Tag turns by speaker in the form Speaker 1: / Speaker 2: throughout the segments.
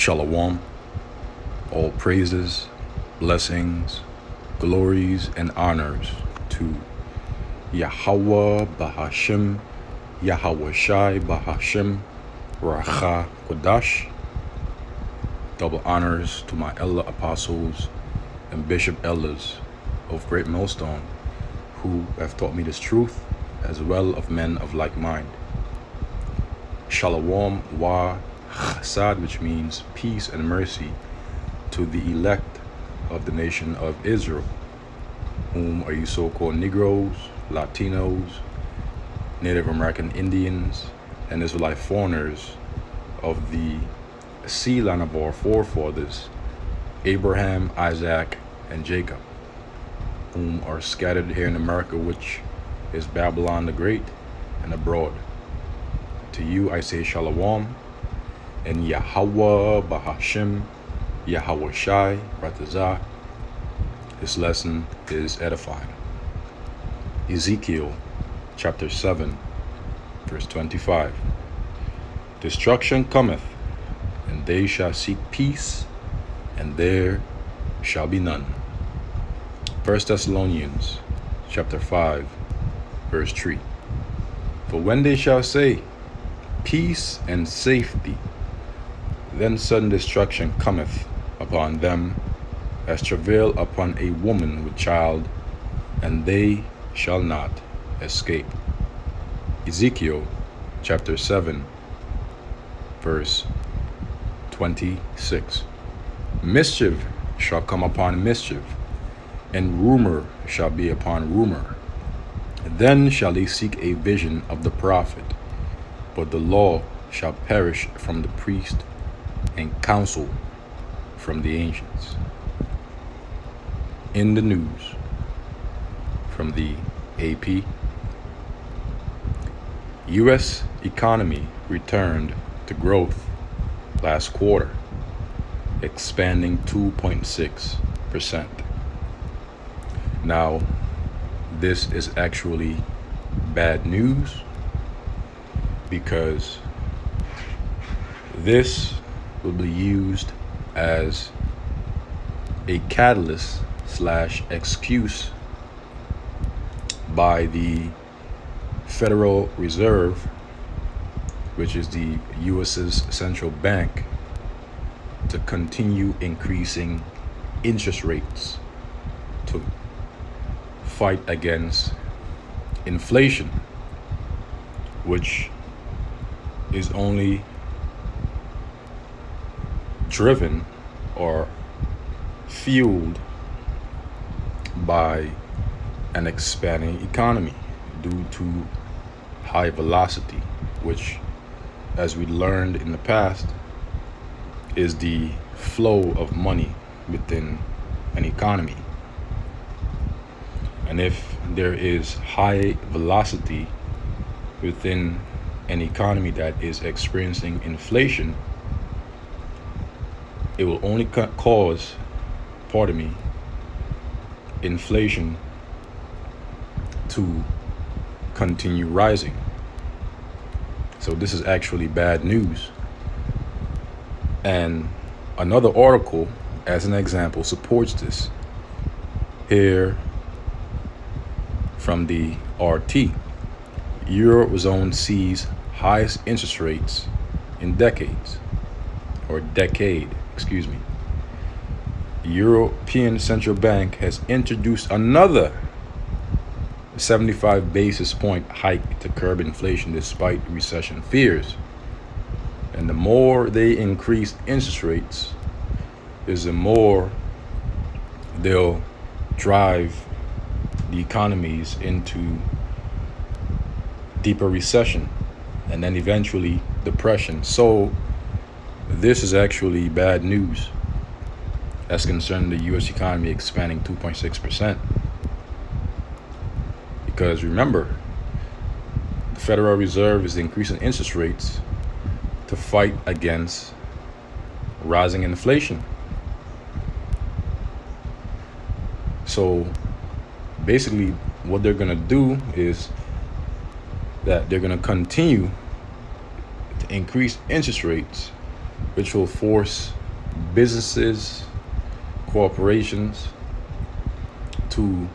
Speaker 1: Shalom, all praises, blessings, glories, and honors to Yahweh Bahashim, Yahweh Shai Bahashim, Racha Kodash. Double honors to my elder apostles and bishop elders of Great Millstone, who have taught me this truth, as well of men of like mind. Shalom wa chesed, which means peace and mercy, to the elect of the nation of Israel, whom are you so-called Negroes, Latinos, Native American Indians, and Israelite foreigners of the seed line of our forefathers, Abraham, Isaac, and Jacob, whom are scattered here in America, which is Babylon the Great, and abroad. To you I say Shalom, and Yahweh Bahashim, Yahweh Shai Ratazah. This lesson is edifying. Ezekiel chapter 7, verse 25. Destruction cometh, and they shall seek peace, and there shall be none. 1 Thessalonians chapter 5, verse 3. For when they shall say, peace and safety, then sudden destruction cometh upon them as travail upon a woman with child, and they shall not escape. Ezekiel chapter 7, verse 26. Mischief shall come upon mischief, and rumor shall be upon rumor. Then shall they seek a vision of the prophet, but the law shall perish from the priest, and counsel from the ancients. In the news from the AP, U.S. economy returned to growth last quarter, expanding 2.6%. Now, this is actually bad news, because this will be used as a catalyst / excuse by the Federal Reserve, which is the U.S.'s central bank, to continue increasing interest rates to fight against inflation, which is only driven or fueled by an expanding economy due to high velocity, which, as we learned in the past, is the flow of money within an economy. And if there is high velocity within an economy that is experiencing inflation, it will only cause, inflation to continue rising. So this is actually bad news. And another article, as an example, supports this. Here from the RT, Eurozone sees highest interest rates in decade. The European Central Bank has introduced another 75 basis point hike to curb inflation despite recession fears. And the more they increase interest rates, is the more they'll drive the economies into deeper recession and then eventually depression. So this is actually bad news as concerning the U.S. economy expanding 2.6%. Because remember, the Federal Reserve is increasing interest rates to fight against rising inflation. So basically what they're going to do is that they're going to continue to increase interest rates which will force businesses, corporations to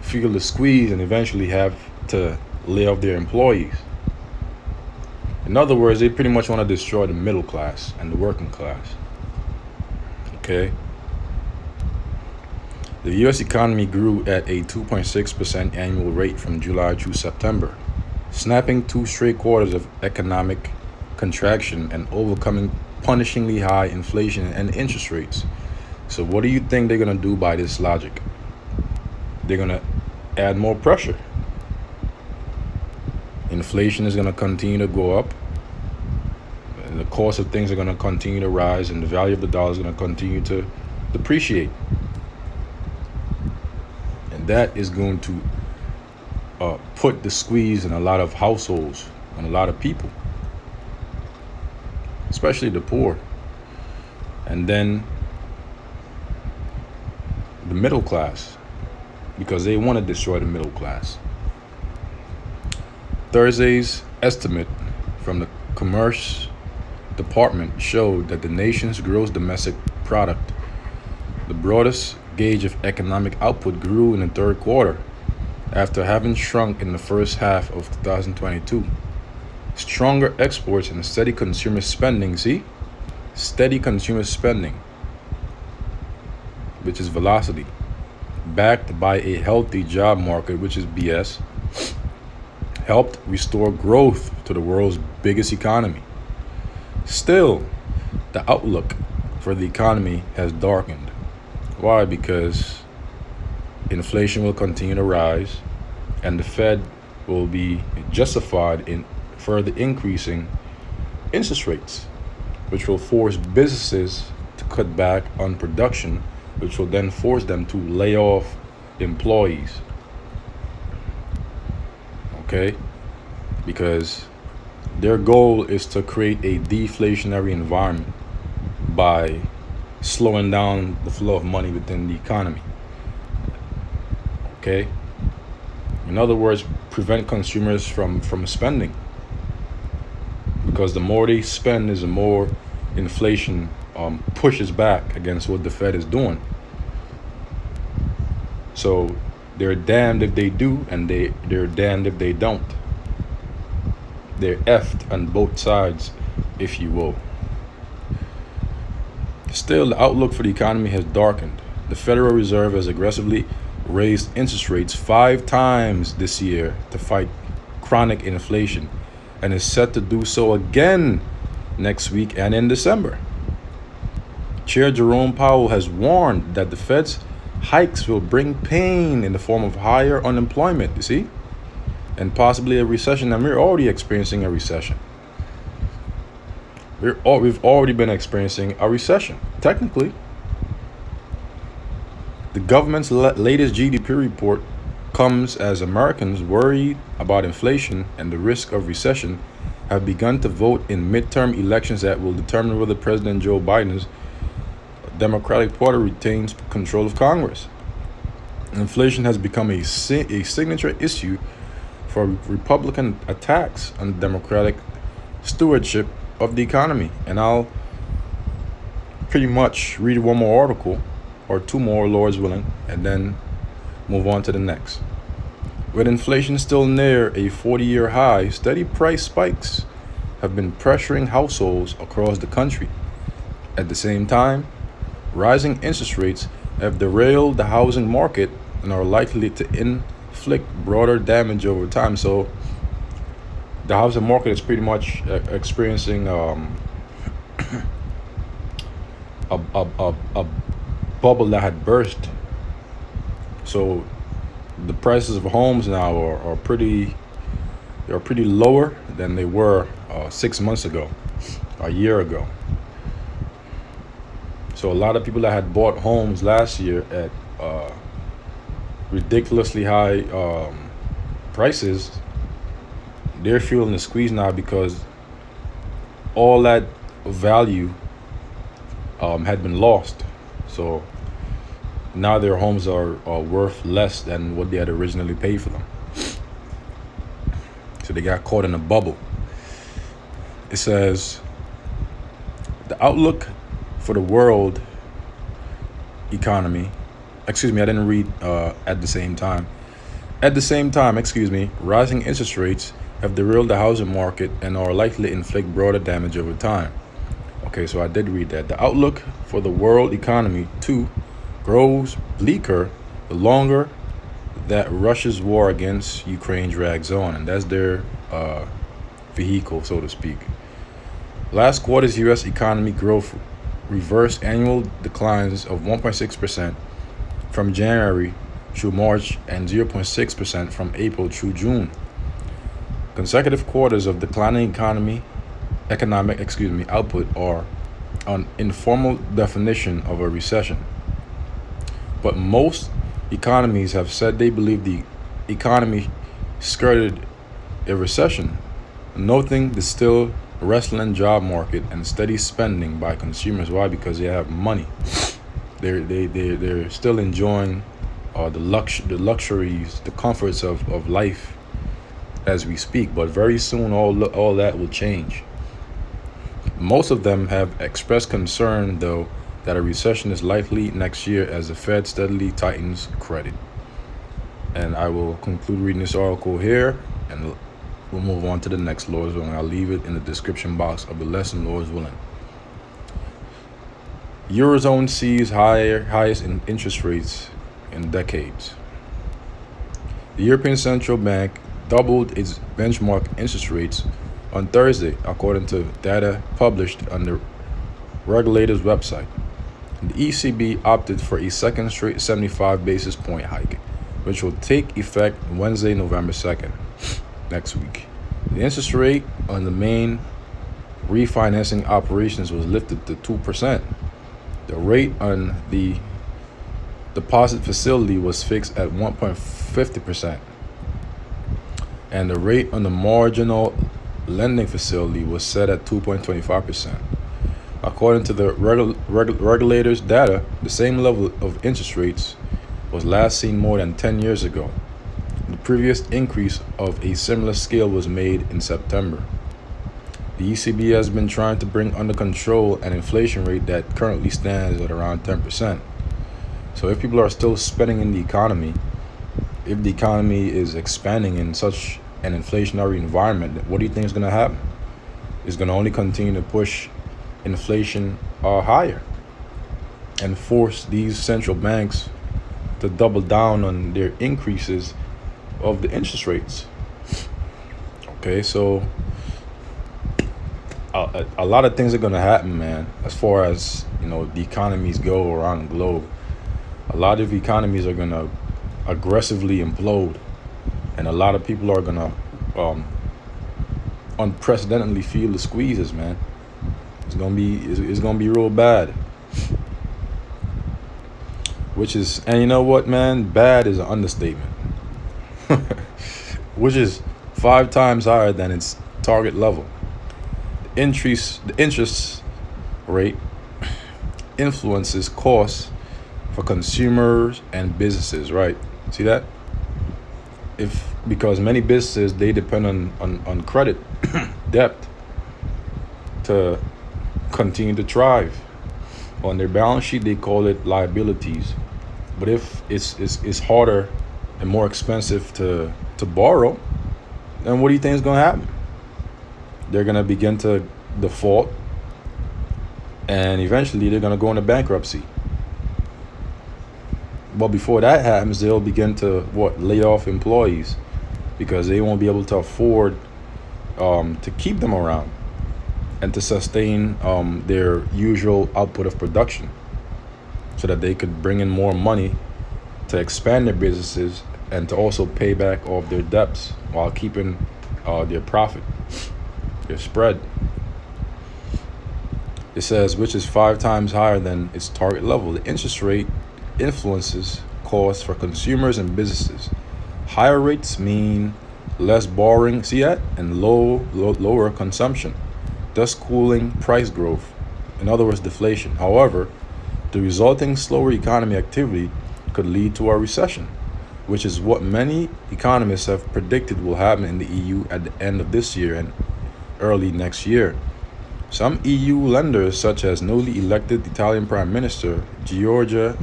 Speaker 1: feel the squeeze and eventually have to lay off their employees. In other words, they pretty much want to destroy the middle class and the working class. Okay? The US economy grew at a 2.6% annual rate from July through September, snapping 2 straight quarters of economic contraction and overcoming punishingly high inflation and interest rates. So what do you think they're going to do by this logic? They're going to add more pressure. Inflation is going to continue to go up. And the cost of things are going to continue to rise, and the value of the dollar is going to continue to depreciate. And that is going to put the squeeze in a lot of households and a lot of people, especially the poor. And then the middle class, because they want to destroy the middle class. Thursday's estimate from the Commerce Department showed that the nation's gross domestic product, the broadest gauge of economic output, grew in the third quarter after having shrunk in the first half of 2022. Stronger exports and steady consumer spending, steady consumer spending, which is velocity, backed by a healthy job market, which is BS, helped restore growth to the world's biggest economy. Still, the outlook for the economy has darkened. Why? Because inflation will continue to rise, and the Fed will be justified in further increasing interest rates, which will force businesses to cut back on production, which will then force them to lay off employees. Okay? Because their goal is to create a deflationary environment by slowing down the flow of money within the economy. Okay? In other words, prevent consumers from spending. Because the more they spend is the more inflation pushes back against what the Fed is doing. So they're damned if they do, and they're damned if they don't. They're effed on both sides, if you will. Still, the outlook for the economy has darkened. The Federal Reserve has aggressively raised interest rates 5 times this year to fight chronic inflation, and is set to do so again next week and in December. Chair Jerome Powell has warned that the Fed's hikes will bring pain in the form of higher unemployment, and possibly a recession. And we're already experiencing a recession. We've already been experiencing a recession, technically. The government's latest GDP report comes as Americans worried about inflation and the risk of recession have begun to vote in midterm elections that will determine whether President Joe Biden's Democratic Party retains control of Congress. Inflation has become a signature issue for Republican attacks on Democratic stewardship of the economy. And I'll pretty much read one more article, or 2 more, Lord's willing, and then move on to the next. With inflation still near a 40-year high, steady price spikes have been pressuring households across the country. At the same time, rising interest rates have derailed the housing market and are likely to inflict broader damage over time. So the housing market is pretty much experiencing a bubble that had burst. So the prices of homes now are pretty lower than they were 6 months ago, a year ago. So a lot of people that had bought homes last year at ridiculously high prices, they're feeling the squeeze now because all that value had been lost. So now their homes are worth less than what they had originally paid for them. So they got caught in a bubble. It says The outlook for the world economy, excuse me, I didn't read at the same time. At the same time, excuse me, rising interest rates have derailed the housing market and are likely to inflict broader damage over time. Okay, so I did read that. The outlook for the world economy, too, grows bleaker the longer that Russia's war against Ukraine drags on, and that's their vehicle, so to speak. Last quarter's U.S. economy growth reversed annual declines of 1.6% from January through March and 0.6% from April through June. Consecutive quarters of declining economic output are an informal definition of a recession. But most economies have said they believe the economy skirted a recession, noting the still wrestling job market and steady spending by consumers. Why? Because they have money. They're still enjoying the luxuries, the comforts of life as we speak. But very soon, all that will change. Most of them have expressed concern, though, that a recession is likely next year as the Fed steadily tightens credit. And I will conclude reading this article here, and we'll move on to the next, Lord's willing. I'll leave it in the description box of the lesson, Lord's willing. Eurozone sees highest in interest rates in decades. The European Central Bank doubled its benchmark interest rates on Thursday, according to data published on the regulator's website. The ECB opted for a second straight 75 basis point hike, which will take effect Wednesday, November 2nd, next week. The interest rate on the main refinancing operations was lifted to 2%. The rate on the deposit facility was fixed at 1.50%, and the rate on the marginal lending facility was set at 2.25%. According to the regulator's data, the same level of interest rates was last seen more than 10 years ago. The previous increase of a similar scale was made in September. The ECB has been trying to bring under control an inflation rate that currently stands at around 10%. So if people are still spending in the economy, if the economy is expanding in such an inflationary environment, what do you think is going to happen? It's going to only continue to push inflation higher and force these central banks to double down on their increases of the interest rates. Okay, so a lot of things are going to happen, man, as far as, the economies go around the globe. A lot of economies are going to aggressively implode, and a lot of people are going to unprecedentedly feel the squeezes, man. It's gonna be real bad. And you know what, man? Bad is an understatement. Which is 5 times higher than its target level. The interest rate influences costs for consumers and businesses, right? See that? Because many businesses, they depend on credit debt to continue to thrive. On their balance sheet, they call it liabilities. But if it's harder and more expensive to borrow, then what do you think is going to happen? They're going to begin to default, and eventually they're going to go into bankruptcy. But before that happens, they'll begin to lay off employees, because they won't be able to afford to keep them around and to sustain their usual output of production, so that they could bring in more money to expand their businesses and to also pay back off their debts while keeping their profit, their spread. It says, which is 5 times higher than its target level. The interest rate influences costs for consumers and businesses. Higher rates mean less borrowing, see that, and lower consumption, thus cooling price growth. In other words, deflation. However, the resulting slower economic activity could lead to a recession, which is what many economists have predicted will happen in the EU at the end of this year and early next year. Some EU lenders, such as newly elected Italian Prime Minister Giorgia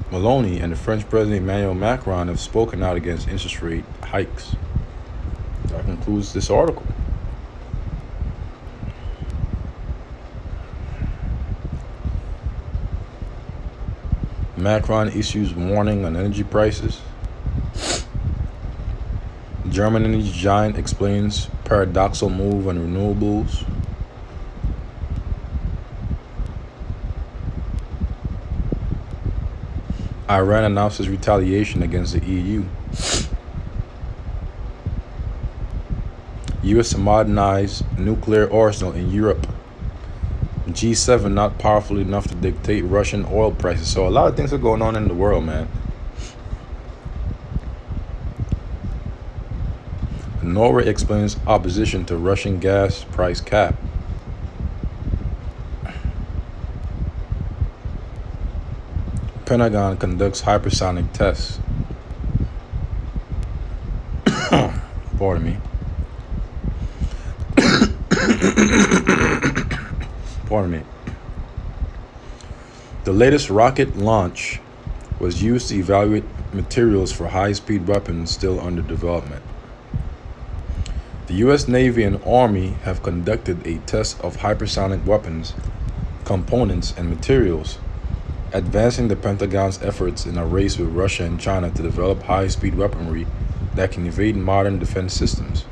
Speaker 1: Meloni and the French President Emmanuel Macron, have spoken out against interest rate hikes. That concludes this article. Macron issues warning on energy prices. German energy giant explains paradoxical move on renewables. Iran announces retaliation against the EU. U.S. modernized nuclear arsenal in Europe. G7 not powerful enough to dictate Russian oil prices. So a lot of things are going on in the world, man. Norway explains opposition to Russian gas price cap. Pentagon conducts hypersonic tests. Pardon me. Pardon me. The latest rocket launch was used to evaluate materials for high-speed weapons still under development. The U.S. Navy and Army have conducted a test of hypersonic weapons, components, and materials, advancing the Pentagon's efforts in a race with Russia and China to develop high-speed weaponry that can evade modern defense systems.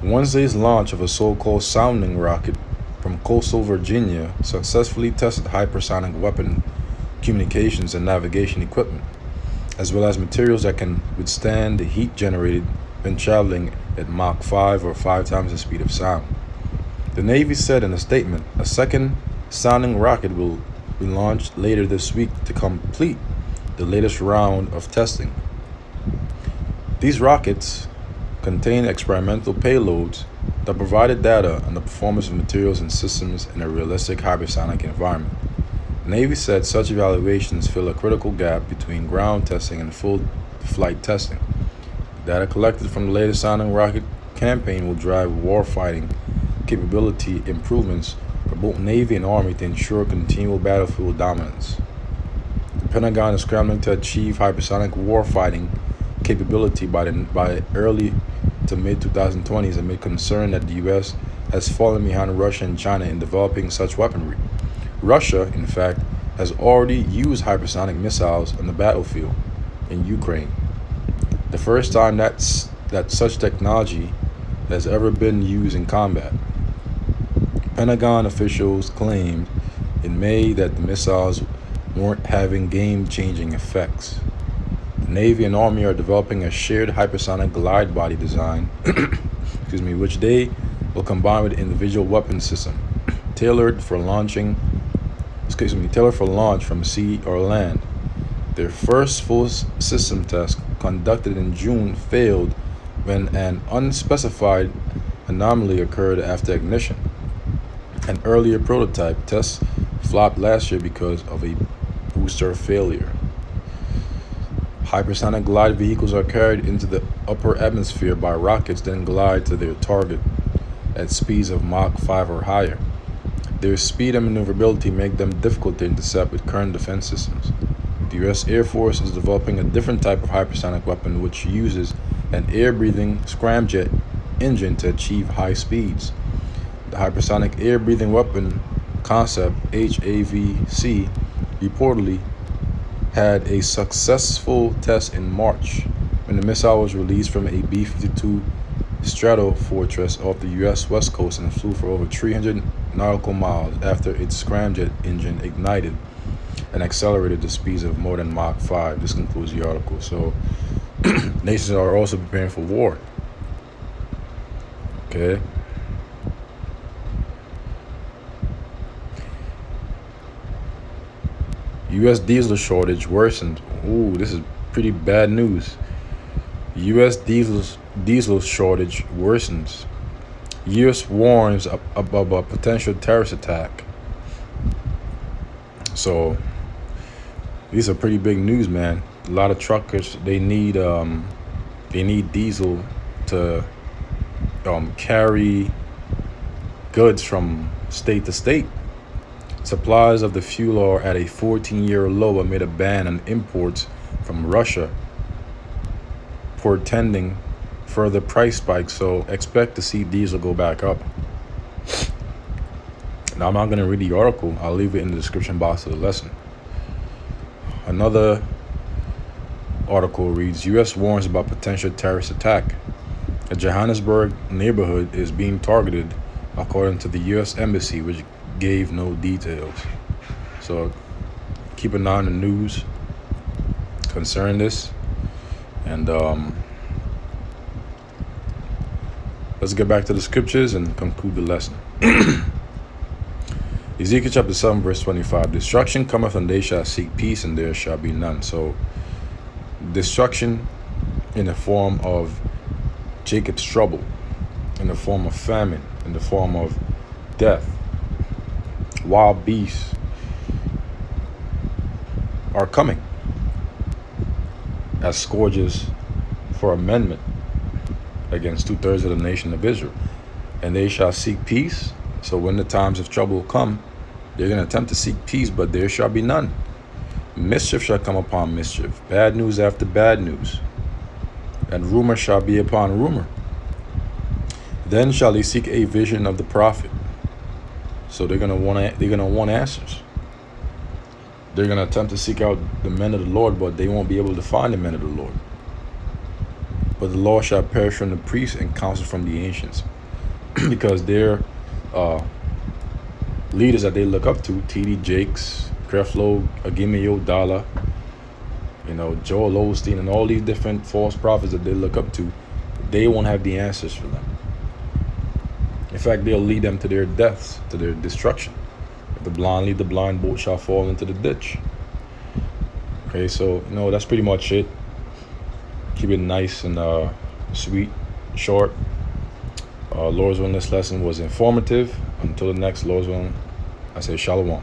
Speaker 1: Wednesday's launch of a so-called sounding rocket from coastal Virginia successfully tested hypersonic weapon communications and navigation equipment, as well as materials that can withstand the heat generated when traveling at Mach 5 or 5 times the speed of sound. The Navy said in a statement, a second sounding rocket will be launched later this week to complete the latest round of testing. These rockets contain experimental payloads that provided data on the performance of materials and systems in a realistic hypersonic environment. The Navy said such evaluations fill a critical gap between ground testing and full flight testing. Data collected from the latest sounding rocket campaign will drive warfighting capability improvements for both Navy and Army to ensure continual battlefield dominance. The Pentagon is scrambling to achieve hypersonic warfighting capability by early to mid-2020s amid concern that the U.S. has fallen behind Russia and China in developing such weaponry. Russia, in fact, has already used hypersonic missiles on the battlefield in Ukraine. The first time that such technology has ever been used in combat. Pentagon officials claimed in May that the missiles weren't having game-changing effects. The Navy and Army are developing a shared hypersonic glide body design, which they will combine with individual weapon system, tailored for launch from sea or land. Their first full system test, conducted in June, failed when an unspecified anomaly occurred after ignition. An earlier prototype test flopped last year because of a booster failure. Hypersonic glide vehicles are carried into the upper atmosphere by rockets, then glide to their target at speeds of Mach 5 or higher. Their speed and maneuverability make them difficult to intercept with current defense systems. The U.S. Air Force is developing a different type of hypersonic weapon which uses an air-breathing scramjet engine to achieve high speeds. The hypersonic air-breathing weapon concept, HAVC, reportedly had a successful test in March when the missile was released from a B-52 Stratofortress off the U.S. West Coast and flew for over 300 nautical miles after its scramjet engine ignited and accelerated to speeds of more than Mach 5. This concludes the article. So, nations are also preparing for war. Okay. U.S. diesel shortage worsens. Ooh, this is pretty bad news. U.S. diesel shortage worsens. U.S. warns about a potential terrorist attack. So, these are pretty big news, man. A lot of truckers, they need diesel to carry goods from state to state. Supplies of the fuel are at a 14-year low amid a ban on imports from Russia, portending further price spikes. So expect to see diesel go back up. Now, I'm not going to read the article. I'll leave it in the description box of the lesson. Another article reads, U.S. warns about potential terrorist attack. A Johannesburg neighborhood is being targeted, according to the U.S. Embassy, which gave no details. So keep an eye on the news concerning this. And let's get back to the scriptures and conclude the lesson. Ezekiel chapter 7 verse 25. Destruction cometh, and they shall seek peace, and there shall be none. So destruction in the form of Jacob's trouble, in the form of famine, in the form of death. Wild beasts are coming as scourges for amendment against 2/3 of the nation of Israel. And they shall seek peace. So when the times of trouble come, they're going to attempt to seek peace, but there shall be none. Mischief shall come upon mischief, bad news after bad news, and rumor shall be upon rumor. Then shall they seek a vision of the prophet. So they're gonna want answers. They're gonna attempt to seek out the men of the Lord, but they won't be able to find the men of the Lord. But the law shall perish from the priests and counsel from the ancients, because their leaders that they look up to, T.D. Jakes, Creflo, Agimio Dala, Joel Osteen, and all these different false prophets that they look up to, they won't have the answers for them. In fact, they'll lead them to their deaths, to their destruction. If the blind lead the blind, both shall fall into the ditch. Okay, so, that's pretty much it. Keep it nice and sweet, short. Lord's willing, this lesson was informative. Until the next Lord's willing, I say shalom.